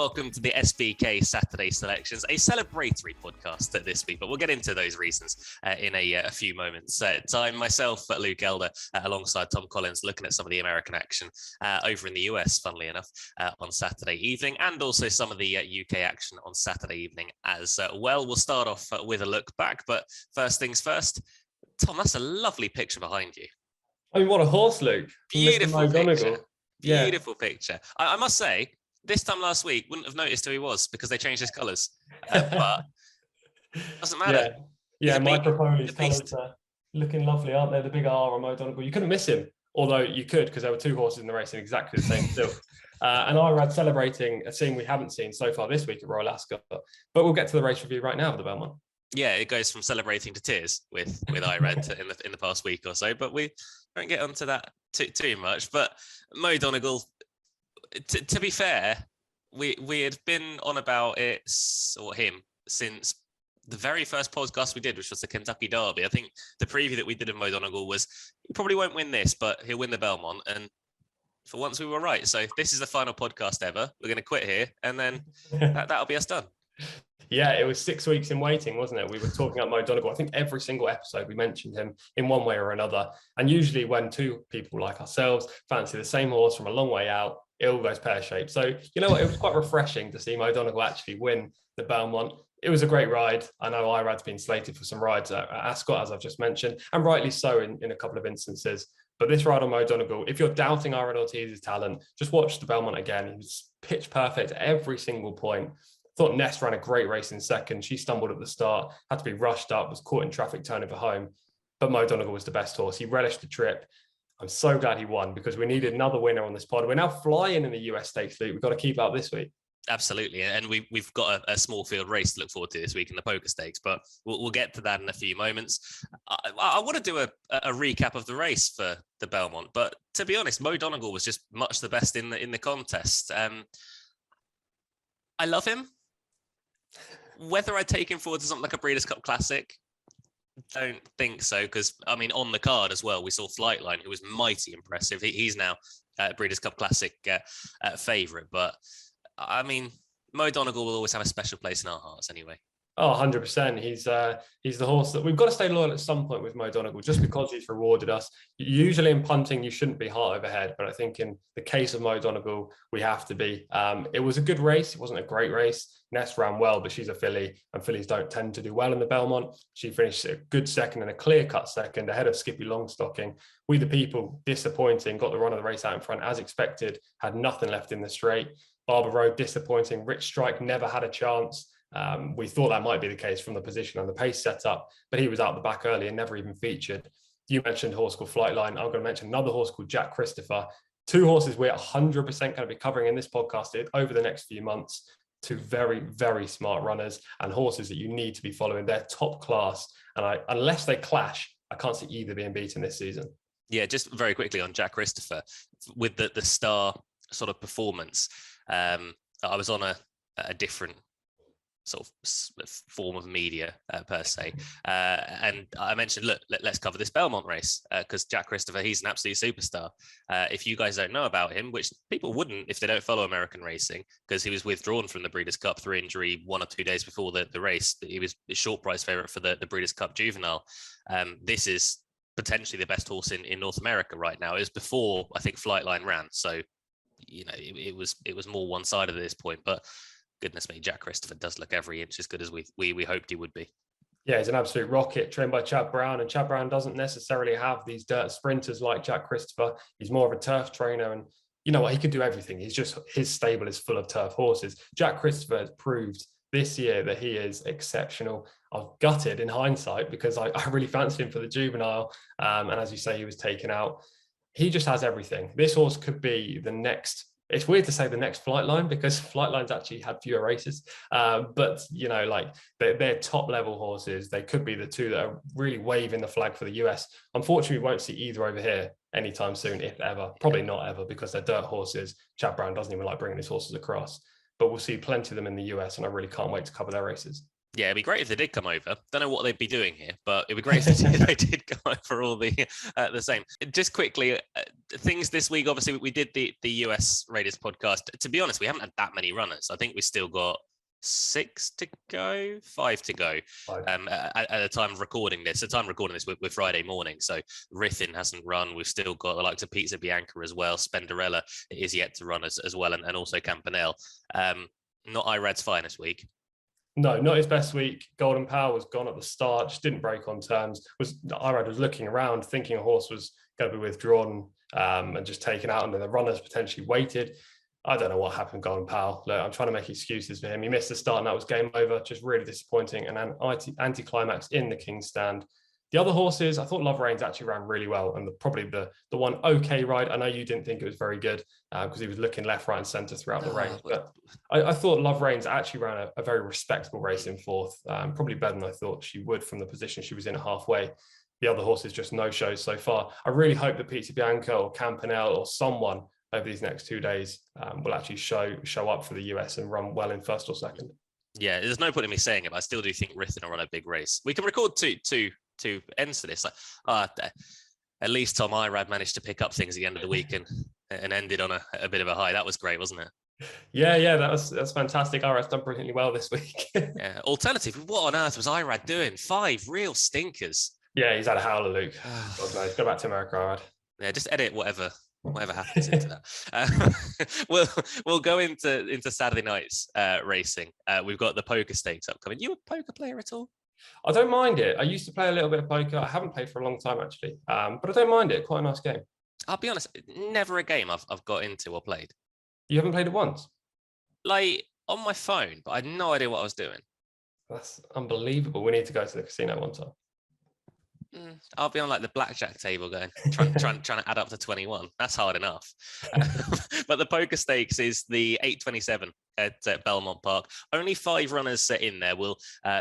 welcome to the SBK Saturday Selections, a celebratory podcast this week, but we'll get into those reasons in a few moments. I'm myself, Luke Elder, alongside Tom Collins, looking at some of the American action over in the US, funnily enough, on Saturday evening, and also some of the UK action on Saturday evening as well. We'll start off with a look back, but first things first, Tom, that's a lovely picture behind you. I mean, what a horse, Luke. Beautiful Mo Donegal. picture. Beautiful picture. I must say, this time last week, wouldn't have noticed who he was because they changed his colours. But doesn't matter. Yeah, my proposed colours are looking lovely, aren't they? The big R on Mo Donegal. You couldn't miss him, although you could because there were two horses in the race in exactly the same still. And Irad celebrating a scene we haven't seen so far this week at Royal Ascot. But we'll get to the race review right now for the Belmont. Yeah, it goes from celebrating to tears with Irad in the past week or so. But we won't get onto that too much. But Mo Donegal, to be fair, we had been on about it, or him, since the very first podcast we did, which was the Kentucky Derby. I think the preview that we did of Mo Donegal was, he probably won't win this, but he'll win the Belmont. And for once we were right. So this is the final podcast ever. We're going to quit here, and then that'll be us done. Yeah, it was 6 weeks in waiting, wasn't it? We were talking about Mo Donegal. I think every single episode we mentioned him in one way or another. And usually when two people like ourselves fancy the same horse from a long way out, it all goes pear-shaped. So, you know what? It was quite refreshing to see Mo Donegal actually win the Belmont. It was a great ride. I know Irad's been slated for some rides at Ascot, as I've just mentioned, and rightly so in a couple of instances. But this ride on Mo Donegal, if you're doubting Irad Ortiz's talent, just watch the Belmont again. He was pitch perfect at every single point. Thought Ness ran a great race in second. She stumbled at the start, had to be rushed up, was caught in traffic turning for home. But Mo Donegal was the best horse. He relished the trip. I'm so glad he won because we needed another winner on this pod. We're now flying in the US Stakes, Luke. We've got to keep up this week. Absolutely. And we've got a small field race to look forward to this week in the Poker Stakes, but we'll get to that in a few moments. I want to do a recap of the race for the Belmont, but to be honest, Mo Donegal was just much the best in the contest. I love him. Whether I take him forward to something like a Breeders' Cup Classic, don't think so. Because, I mean, on the card as well, we saw Flightline, who was mighty impressive. He's now Breeders' Cup Classic favourite. But, I mean, Mo Donegal will always have a special place in our hearts anyway. Oh, 100%. He's the horse that we've got to stay loyal at some point with Mo Donegal, just because he's rewarded us. Usually in punting, you shouldn't be heart over head, but I think in the case of Mo Donegal, we have to be. It was a good race. It wasn't a great race. Ness ran well, but she's a filly, and fillies don't tend to do well in the Belmont. She finished a good second and a clear-cut second ahead of Skippy Longstocking. We the people, disappointing, got the run of the race out in front as expected, had nothing left in the straight. Barber Road, disappointing. Rich Strike never had a chance. We thought that might be the case from the position and the pace setup, but he was out the back early and never even featured. You mentioned a horse called Flightline. I'm going to mention another horse called Jack Christopher. Two horses we're 100% going to be covering in this podcast over the next few months. Two very, very smart runners and horses that you need to be following. They're top class. And unless they clash, I can't see either being beaten this season. Yeah, just very quickly on Jack Christopher, with the star sort of performance, I was on a different sort of form of media per se. And I mentioned, look, let's cover this Belmont race because Jack Christopher, he's an absolute superstar. If you guys don't know about him, which people wouldn't if they don't follow American racing, because he was withdrawn from the Breeders' Cup through injury 1 or 2 days before the race. He was a short price favourite for the Breeders' Cup Juvenile. This is potentially the best horse in North America right now. It was before, I think, Flightline ran. So, you know, it was more one-sided at this point, but goodness me, Jack Christopher does look every inch as good as we hoped he would be. Yeah, he's an absolute rocket, trained by Chad Brown, and Chad Brown doesn't necessarily have these dirt sprinters like Jack Christopher. He's more of a turf trainer, and you know what, he can do everything. His stable is full of turf horses. Jack Christopher has proved this year that he is exceptional. I was gutted in hindsight because I really fancied him for the juvenile, and as you say, he was taken out. He just has everything. This horse could be the next. It's weird to say the next Flightline because Flightline's actually had fewer races. But, you know, like they're top level horses. They could be the two that are really waving the flag for the US. Unfortunately, we won't see either over here anytime soon, if ever. Probably not ever because they're dirt horses. Chad Brown doesn't even like bringing his horses across. But we'll see plenty of them in the US and I really can't wait to cover their races. Yeah, it'd be great if they did come over. Don't know what they'd be doing here, but it'd be great if they did come over all the same. Just quickly, things this week. Obviously, we did the US Raiders podcast. To be honest, we haven't had that many runners. I think we still got 6 to go, 5 to go. At the time of recording this. The time of recording this, we're Friday morning, so Riffin hasn't run. We've still got the likes of Pizza Bianca as well. Spenderella is yet to run as well, and also Campanelle. Not Irad's finest week. No, not his best week. Golden Power was gone at the start, just didn't break on terms. Irad was looking around, thinking a horse was going to be withdrawn and just taken out, and then the runners potentially waited. I don't know what happened, Golden Power. Look, I'm trying to make excuses for him. He missed the start, and that was game over. Just really disappointing, and an anti-climax in the King's Stand. The other horses, I thought Love Reigns actually ran really well, and probably the one okay ride. I know you didn't think it was very good because he was looking left, right, and centre throughout the race. But I thought Love Reigns actually ran a very respectable race in fourth, probably better than I thought she would from the position she was in at halfway. The other horses just no shows so far. I really hope that Pizza Bianca or Campanelle or someone over these next 2 days will actually show up for the US and run well in first or second. Yeah, there's no point in me saying it, but I still do think Rithon will run a big race. We can record two ends to this. At least Tom Irad managed to pick up things at the end of the week and ended on a bit of a high. That was great, wasn't it? Yeah, that's fantastic. Irad's done brilliantly well this week. Yeah. Alternative, what on earth was Irad doing? 5 real stinkers. Yeah, he's had a howler, Luke. God knows. Go back to America, Irad. Yeah, just edit whatever happens into that. We'll go into Saturday night's racing. We've got the poker stakes upcoming. You a poker player at all? I don't mind it. I used to play a little bit of poker. I haven't played for a long time actually, but I don't mind it. Quite a nice game. I'll be honest, never a game I've got into or played. You haven't played it once? Like on my phone, but I had no idea what I was doing. That's unbelievable. We need to go to the casino one time. I'll be on like the blackjack table going, trying to add up to 21. That's hard enough. But the poker stakes is the 827 at Belmont Park. Only 5 runners in there. We'll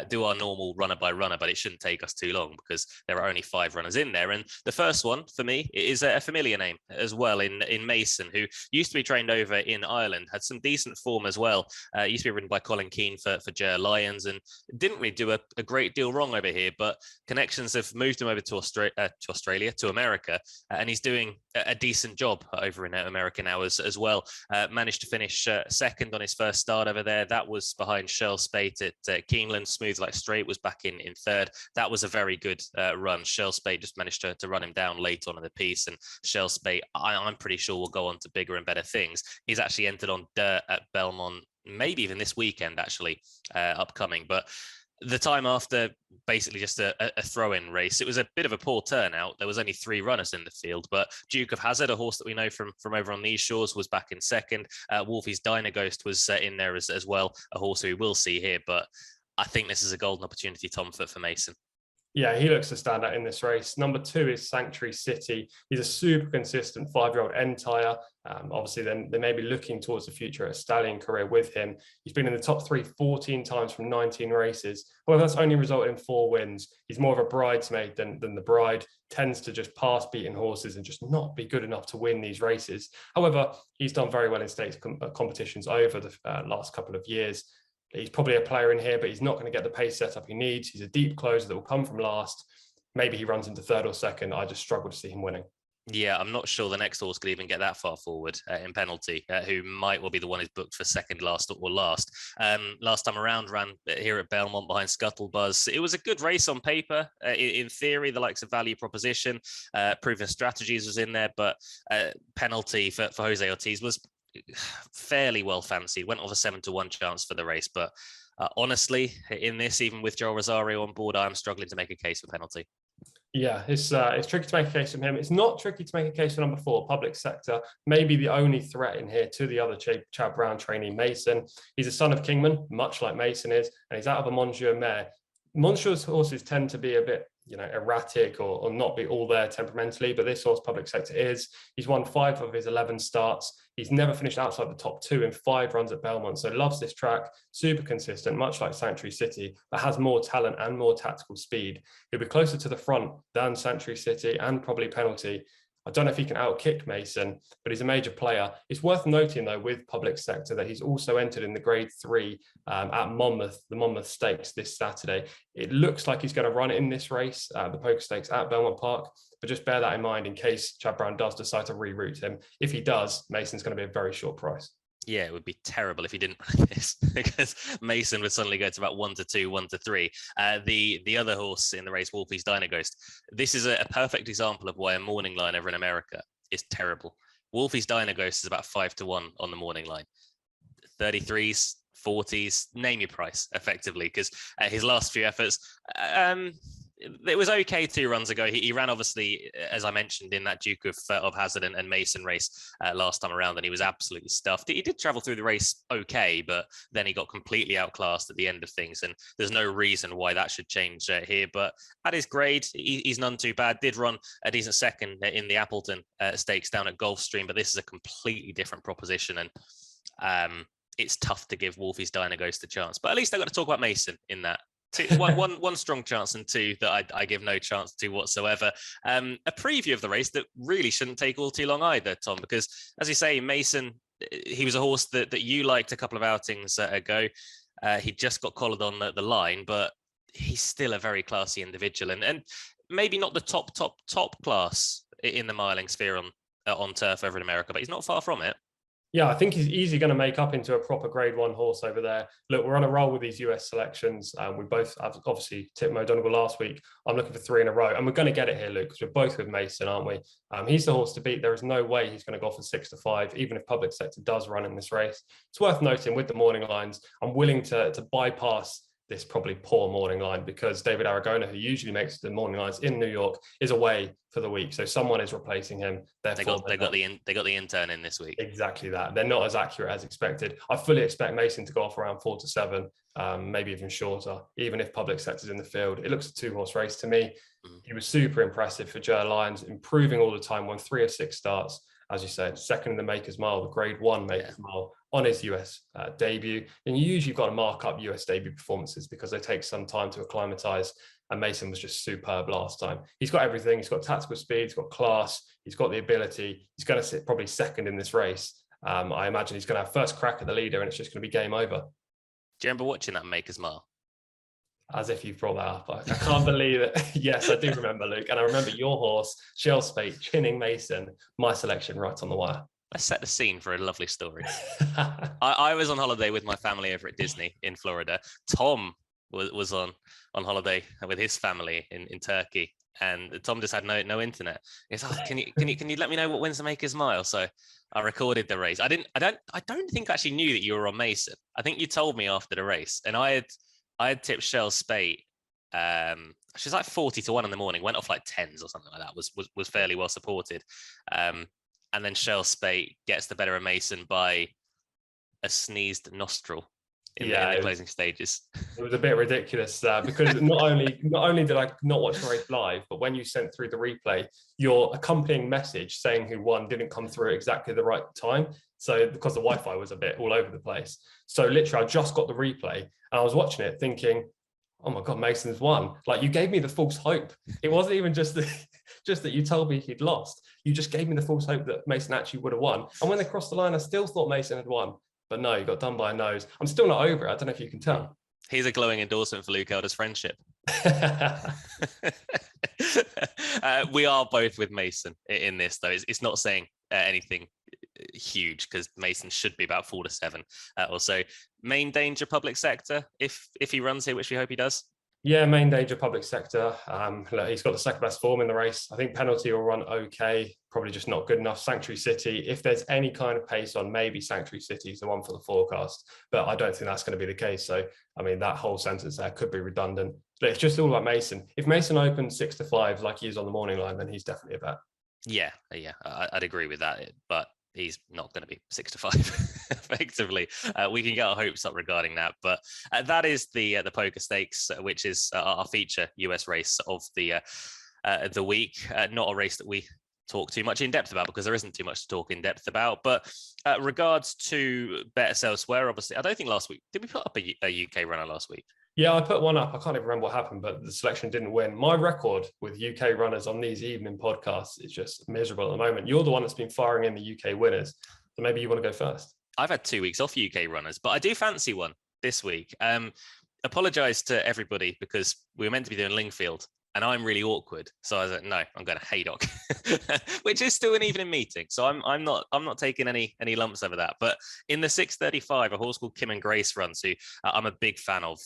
do our normal runner by runner, but it shouldn't take us too long because there are only 5 runners in there. And the first one for me is a familiar name as well in Mason, who used to be trained over in Ireland, had some decent form as well. Used to be ridden by Colin Keane for Jer Lyons and didn't really do a great deal wrong over here, but connections have moved him over to Australia, to America, and he's doing a decent job over in America now as well. Managed to finish second on his first start over there. That was behind Shell Spate at Keeneland. Smooth Like Straight was back in third. That was a very good run. Shell Spate just managed to run him down late on in the piece, and Shell Spate, I'm pretty sure, will go on to bigger and better things. He's actually entered on dirt at Belmont, maybe even this weekend actually, upcoming. But the time after, basically just a throw-in race. It was a bit of a poor turnout. There was only 3 runners in the field, but Duke of Hazard, a horse that we know from over on these shores, was back in second. Wolfie's Dynaghost was in there as well, a horse who we will see here. But I think this is a golden opportunity, Tom, for Mason. Yeah, he looks to stand out in this race. Number 2 is Sanctuary City. He's a super consistent 5-year-old Entire. Obviously, then they may be looking towards the future, a stallion career with him. He's been in the top 3 14 times from 19 races. However, that's only resulted in 4 wins. He's more of a bridesmaid than the bride, tends to just pass beaten horses and just not be good enough to win these races. However, he's done very well in stakes competitions over the last couple of years. He's probably a player in here, but he's not going to get the pace setup he needs. He's a deep closer that will come from last. Maybe he runs into third or second. I just struggle to see him winning. Yeah, I'm not sure the next horse could even get that far forward in penalty, who might well be the one who's booked for second, last or last. Last time around, ran here at Belmont behind Scuttlebuzz. It was a good race on paper. In theory, the likes of Value Proposition, Proven Strategies was in there, but penalty for Jose Ortiz was fairly well fancied. Went off a 7-1 chance for the race, but honestly, in this, even with Joel Rosario on board, I'm struggling to make a case for penalty. Yeah, it's tricky to make a case from him. It's not tricky to make a case for number 4, Public Sector. Maybe the only threat in here to the other Chad Brown trainee, Mason. He's a son of Kingman, much like Mason is, and he's out of a Monsieur mare. Monsieur's horses tend to be a bit, erratic or not be all there temperamentally, but this horse, Public Sector, is. He's won 5 of his 11 starts. He's never finished outside the top 2 in 5 runs at Belmont, so loves this track, super consistent, much like Sanctuary City, but has more talent and more tactical speed. He'll be closer to the front than Sanctuary City and probably Penalty. I don't know if he can outkick Mason, but he's a major player. It's worth noting, though, with Public Sector that he's also entered in the Grade 3 at Monmouth, the Monmouth Stakes this Saturday. It looks like he's going to run in this race, the Poker Stakes at Belmont Park, but just bear that in mind in case Chad Brown does decide to reroute him. If he does, Mason's going to be a very short price. Yeah, it would be terrible if he didn't run this, because Mason would suddenly go to about 1-2, 1-3. The other horse in the race, Wolfie's Dynaghost, this is a perfect example of why a morning line over in America is terrible. Wolfie's Dynaghost is about 5-1 on the morning line. 33s, 40s, name your price effectively, because his last few efforts, it was okay 2 runs ago. He ran, obviously, as I mentioned, in that Duke of Hazzard and Mason race last time around, and he was absolutely stuffed. He did travel through the race okay, but then he got completely outclassed at the end of things, and there's no reason why that should change here. But at his grade, he's none too bad. Did run a decent second in the Appleton Stakes down at Gulfstream, but this is a completely different proposition, and it's tough to give Wolfie's Dynaghost a chance. But at least I got to talk about Mason in that. One strong chance, and 2 that I give no chance to whatsoever. A preview of the race that really shouldn't take all too long either, Tom, because as you say, Mason, he was a horse that you liked a couple of outings ago. He just got collared on the line, but he's still a very classy individual, and maybe not the top class in the miling sphere on turf over in America, but he's not far from it. Yeah, I think he's easily going to make up into a proper Grade 1 horse over there. Look, we're on a roll with these US selections. We both obviously tipped Mo Donegal last week. I'm looking for 3 in a row, and we're going to get it here, Luke, because we're both with Mason, aren't we? He's the horse to beat. There is no way he's going to go for 6-5, even if Public Sector does run in this race. It's worth noting with the morning lines, I'm willing to bypass this probably poor morning line, because David Aragona, who usually makes the morning lines in New York, is away for the week, so someone is replacing him. Therefore, they got the intern in this week. Exactly that. They're not as accurate as expected. I fully expect Mason to go off around 4-7, maybe even shorter, even if Public Sector's in the field. It looks a 2-horse race to me. He was super impressive for Ger Lyons, improving all the time, won 3 of 6 starts. As you said, second in the Makers Mile, the Grade 1 Makers Mile on his US debut. And you usually got to mark up US debut performances because they take some time to acclimatise. And Mason was just superb last time. He's got everything. He's got tactical speed. He's got class. He's got the ability. He's going to sit probably second in this race. I imagine he's going to have first crack at the leader, and it's just going to be game over. Do you remember watching that Makers Mile? As if you've brought that up. I can't believe it. Yes, I do remember, Luke. And I remember your horse, Shell Spate, chinning Mason, my selection right on the wire. Let's set the scene for a lovely story. I was on holiday with my family over at Disney in Florida. Tom was on holiday with his family in Turkey, and Tom just had no internet. He's like, can you let me know what wins the Makers Mile? So I recorded the race. I don't think I actually knew that you were on Mason. I think you told me after the race, and I had tipped Shell Spate. She's like 40-1 in the morning, went off like 10s or something like that, was fairly well supported. And then Shell Spate gets the better of Mason by a sneezed nostril in the closing stages. It was a bit ridiculous because not only did I not watch the race live, but when you sent through the replay, your accompanying message saying who won didn't come through at exactly the right time. So because the Wi-Fi was a bit all over the place. So literally I just got the replay and I was watching it thinking, oh my God, Mason's won. Like, you gave me the false hope. It wasn't even just that you told me he'd lost. You just gave me the false hope that Mason actually would have won. And when they crossed the line, I still thought Mason had won. But no, you got done by a nose. I'm still not over it. I don't know if you can tell. Here's a glowing endorsement for Luke Elder's friendship. We are both with Mason in this, though. It's not saying anything huge, because Mason should be about 4-7 or so. Main danger, Public Sector, if he runs here, which we hope he does. Yeah, main danger, Public Sector. Look, he's got the second best form in the race. I think penalty will run okay, probably just not good enough. Sanctuary City, if there's any kind of pace on, maybe Sanctuary City is the one for the forecast, but I don't think that's going to be the case. So, I mean, that whole sentence there could be redundant. But it's just all about Mason. If Mason opens 6-5 like he is on the morning line, then he's definitely a bet. Yeah, I'd agree with that, but he's not going to be 6-5 effectively. We can get our hopes up regarding that, but that is the Poker Stakes, which is our feature US race of the week. Not a race that we talk too much in depth about, because there isn't too much to talk in depth about. But regards to bets elsewhere, obviously, I don't think last week, did we put up a UK runner last week? Yeah, I put one up. I can't even remember what happened, but the selection didn't win. My record with UK runners on these evening podcasts is just miserable at the moment. You're the one that's been firing in the UK winners. So maybe you want to go first. I've had 2 weeks off UK runners, but I do fancy one this week. Apologise to everybody because we were meant to be doing Lingfield and I'm really awkward. So I was like, no, I'm going to Haydock, which is still an evening meeting. So I'm not taking any lumps over that. But in the 6:35, a horse called Kim and Grace runs, who I'm a big fan of.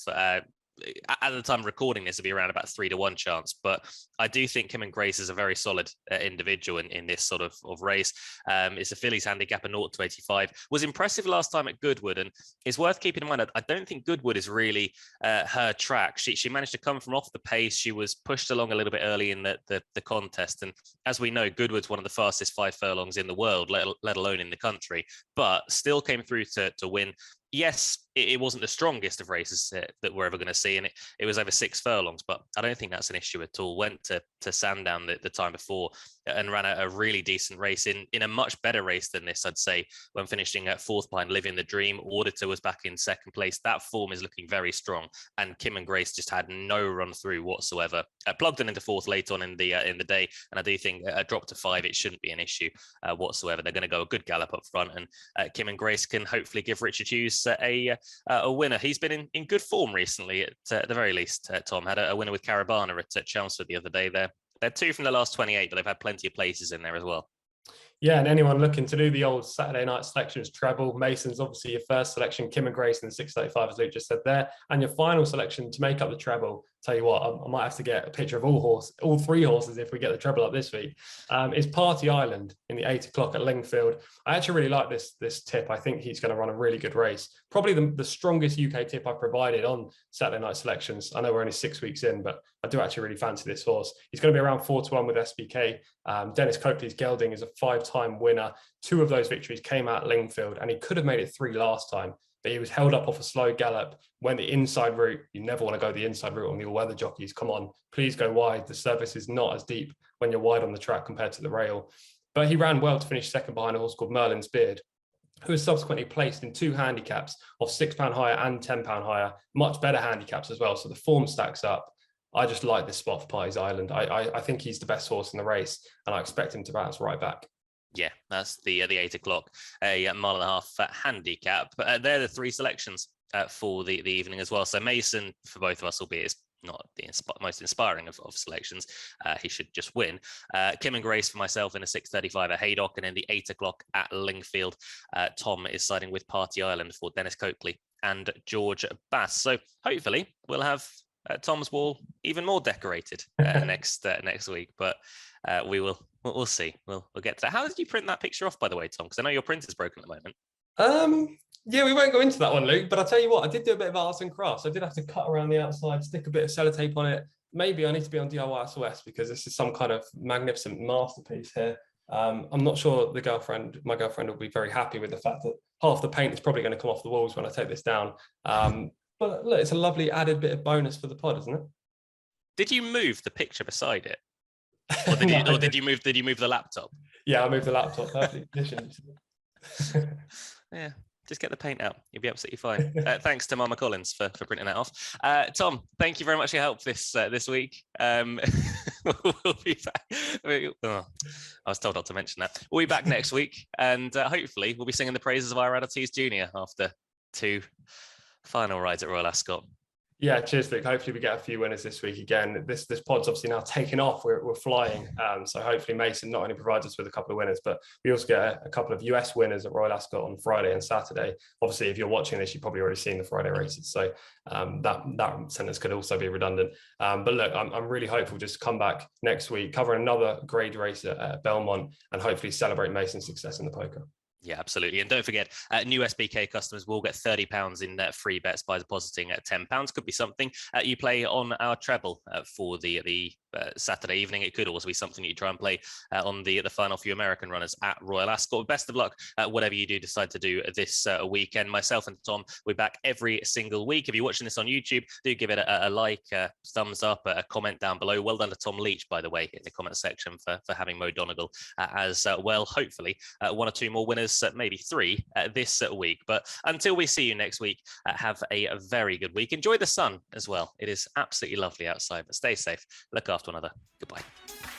At the time of recording this, it'll be around about 3-1 chance, but I do think Kim and Grace is a very solid individual in this sort of race. It's a fillies handicap, a 0-85. Was impressive last time at Goodwood, and it's worth keeping in mind. I don't think Goodwood is really her track. She managed to come from off the pace. She was pushed along a little bit early in the contest, and as we know, Goodwood's one of the fastest 5 furlongs in the world, let alone in the country, but still came through to win. Yes, it wasn't the strongest of races that we're ever going to see, and it was over 6 furlongs, but I don't think that's an issue at all. Went to Sandown the time before and ran a really decent race in a much better race than this, I'd say, when finishing at 4th behind Living the Dream. Auditor was back in 2nd place. That form is looking very strong, and Kim and Grace just had no run through whatsoever. Plugged in into 4th late on in the day, and I do think a drop to 5, it shouldn't be an issue whatsoever. They're going to go a good gallop up front, and Kim and Grace can hopefully give Richard Hughes a winner. He's been in good form recently, at the very least. Tom had a winner with Caravana at Chelmsford the other day. They're 2 from the last 28, but they've had plenty of places in there as well. Yeah, and anyone looking to do the old Saturday night selections treble, Mason's obviously your first selection, Kim and Grace in the 6:35, as Luke just said there, and your final selection to make up the treble. Tell you what, I might have to get a picture of all 3 horses if we get the treble up this week. Is Party Island in the 8 o'clock at Lingfield. I actually really like this tip. I think he's going to run a really good race. Probably the strongest UK tip I've provided on Saturday night selections. I know we're only 6 weeks in, but I do actually really fancy this horse. He's going to be around 4-1 with SBK. Dennis Coakley's Gelding is a 5-time winner. 2 of those victories came out Lingfield, and he could have made it 3 last time, but he was held up off a slow gallop, went the inside route. You never want to go the inside route on the all-weather jockeys. Come on, please go wide. The surface is not as deep when you're wide on the track compared to the rail. But he ran well to finish 2nd behind a horse called Merlin's Beard, who was subsequently placed in 2 handicaps of £6 higher and £10 higher, much better handicaps as well. So the form stacks up. I just like this spot for Party's Island. I think he's the best horse in the race, and I expect him to bounce right back. Yeah, that's the 8 o'clock, a 1.5 handicap. They're the 3 selections for the evening as well. So Mason, for both of us, albeit it's not the most inspiring of selections, he should just win. Kim and Grace for myself in a 6:35 at Haydock, and in the 8 o'clock at Lingfield. Tom is siding with Party Island for Dennis Coakley and George Bass. So hopefully we'll have Tom's wall even more decorated next week, but we'll see. We'll get to that. How did you print that picture off, by the way, Tom? Because I know your printer's broken at the moment. Yeah, we won't go into that one, Luke, but I'll tell you what, I did do a bit of arts and crafts. I did have to cut around the outside, stick a bit of sellotape on it. Maybe I need to be on DIY SOS because this is some kind of magnificent masterpiece here. I'm not sure my girlfriend will be very happy with the fact that half the paint is probably going to come off the walls when I take this down. But look, it's a lovely added bit of bonus for the pod, isn't it? Did you move the picture beside it? Or did you move the laptop? Yeah, I moved the laptop. Perfect position. Yeah, just get the paint out. You'll be absolutely fine. Thanks to Mama Collins for printing that off. Tom, thank you very much for your help this week. We'll be back. I was told not to mention that. We'll be back next week, and hopefully we'll be singing the praises of Ira Ortiz Jr. after 2 final rides at Royal Ascot. Yeah, cheers, Luke. Hopefully we get a few winners this week again. This pod's obviously now taken off. We're flying. So hopefully Mason not only provides us with a couple of winners, but we also get a couple of US winners at Royal Ascot on Friday and Saturday. Obviously, if you're watching this, you've probably already seen the Friday races. So that sentence could also be redundant. But look, I'm really hopeful just to come back next week, cover another grade race at Belmont, and hopefully celebrate Mason's success in the poker. Yeah, absolutely. And don't forget, new SBK customers will get £30 in free bets by depositing at £10. Could be something you play on our treble for the Saturday evening. It could also be something you try and play on the final few American runners at Royal Ascot. Best of luck whatever you do decide to do this weekend. Myself and Tom, we're back every single week. If you're watching this on YouTube, do give it a like, thumbs up, a comment down below. Well done to Tom Leach, by the way, in the comment section for having Mo Donegal as well. Hopefully 1 or 2 more winners, maybe 3 this week. But until we see you next week, have a very good week. Enjoy the sun as well. It is absolutely lovely outside, but stay safe. Look after one another. Goodbye.